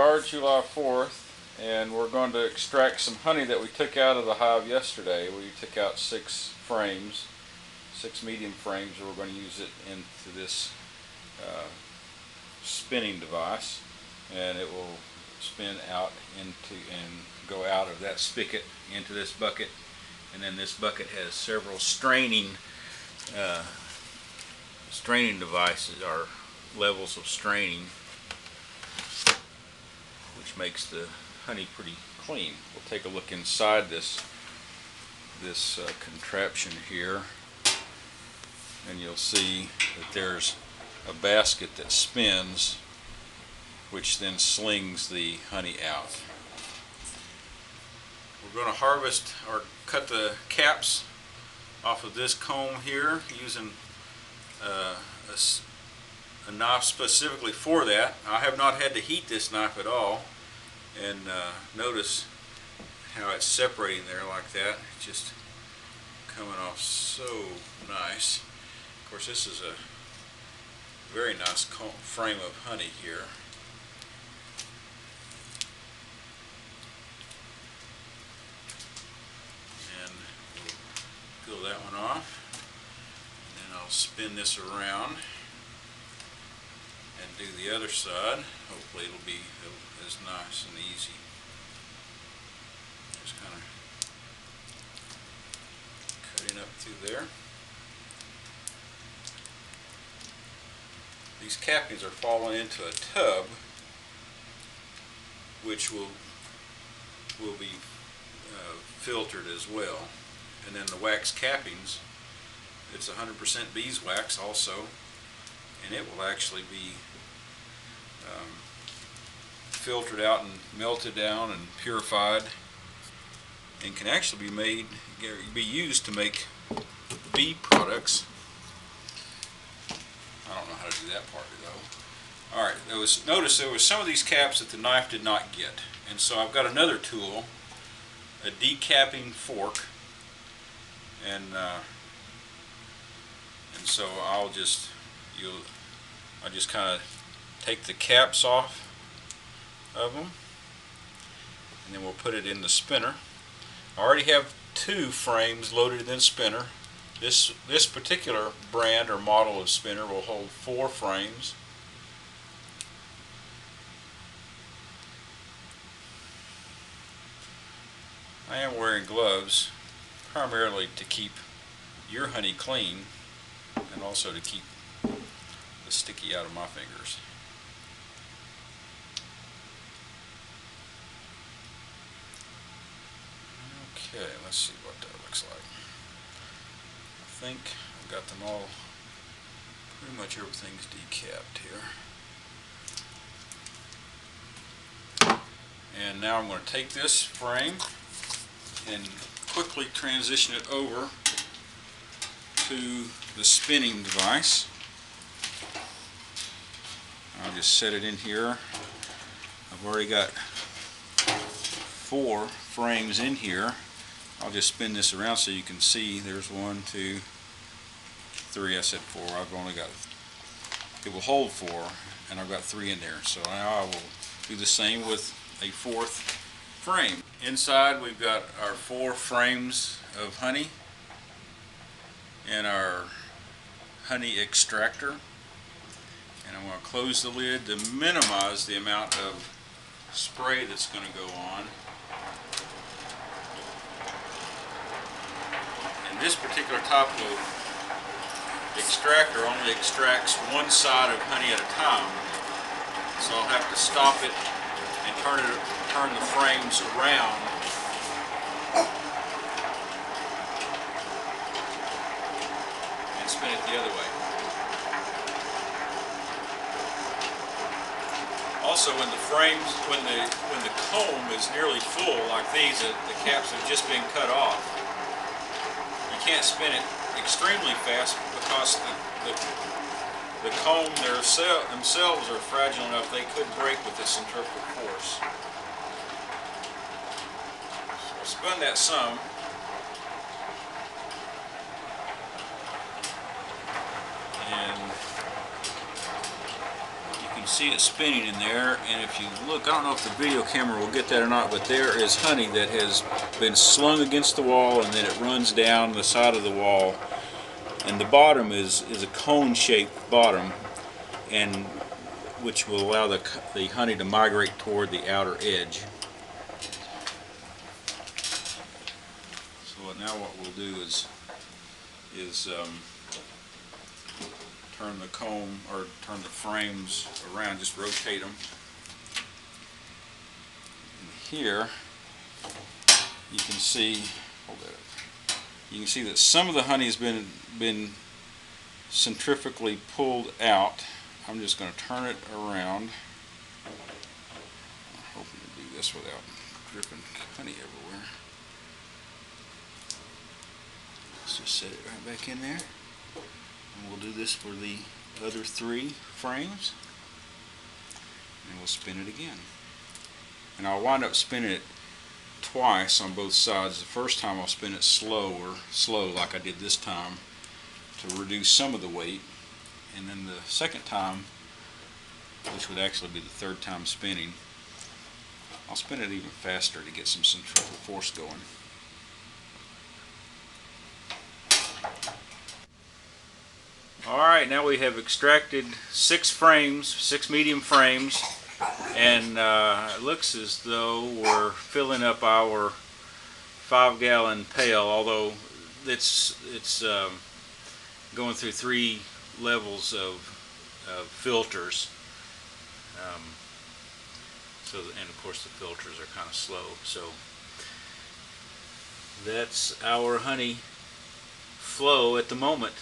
are July 4th, and we're going to extract some honey that we took out of the hive yesterday. We took out 6 frames, 6 medium frames, and we're going to use it into this spinning device, and it will spin out into and go out of that spigot into this bucket, and then this bucket has several straining devices, or levels of straining, which makes the honey pretty clean. We'll take a look inside this contraption here, and you'll see that there's a basket that spins, which then slings the honey out. We're going to harvest or cut the caps off of this comb here using a knife specifically for that. I have not had to heat this knife at all, and notice how it's separating there like that. It's just coming off so nice. Of course, this is a very nice frame of honey here. And we'll peel that one off, and then I'll spin this around and do the other side. Hopefully it'll be as nice and easy. Just kind of cutting up through there. These cappings are falling into a tub, which will be filtered as well. And then the wax cappings, it's 100% beeswax also, and it will actually be filtered out and melted down and purified, and can actually be used to make bee products. I don't know how to do that part though. Alright, notice there was some of these caps that the knife did not get, and so I've got another tool, a decapping fork, and so I'll just kind of take the caps off of them, and then we'll put it in the spinner. I already have 2 frames loaded in the spinner. This particular brand or model of spinner will hold 4 frames. I am wearing gloves primarily to keep your honey clean, and also to keep the sticky out of my fingers. Okay, let's see what that looks like. I think I've got them all, pretty much everything's decapped here. And now I'm going to take this frame and quickly transition it over to the spinning device. I'll just set it in here. I've already got 4 frames in here. I'll just spin this around so you can see there's 1, 2, 3. I said 4. I've only got, it will hold 4, and I've got 3 in there. So now I will do the same with a 4th frame. Inside we've got our 4 frames of honey and our honey extractor. And I'm going to close the lid to minimize the amount of spray that's going to go on. And this particular type of extractor only extracts one side of honey at a time, so I'll have to stop it and turn the frames around and spin it the other way. Also, when the comb is nearly full, like these, the caps have just been cut off, you can't spin it extremely fast because the comb themselves are fragile enough they could break with the centrifugal force. So I'll spin that some. And you can see it spinning in there, and if you look, I don't know if the video camera will get that or not, but there is honey that has been slung against the wall, and then it runs down the side of the wall, and the bottom is a cone-shaped bottom, and which will allow the honey to migrate toward the outer edge. So now what we'll do is turn the comb, or turn the frames around, just rotate them. And here you can see, hold that up. You can see that some of the honey has been centrifugally pulled out. I'm just going to turn it around. I'm hoping to do this without dripping honey everywhere. Let's just set it right back in there. And we'll do this for the other 3 frames, and we'll spin it again. And I'll wind up spinning it twice on both sides. The first time I'll spin it slow like I did this time to reduce some of the weight, and then the second time, which would actually be the 3rd time spinning, I'll spin it even faster to get some centrifugal force going. Alright, now we have extracted 6 frames, 6 medium frames, and it looks as though we're filling up our 5-gallon pail, although it's going through 3 levels of filters. And of course the filters are kind of slow. So that's our honey flow at the moment.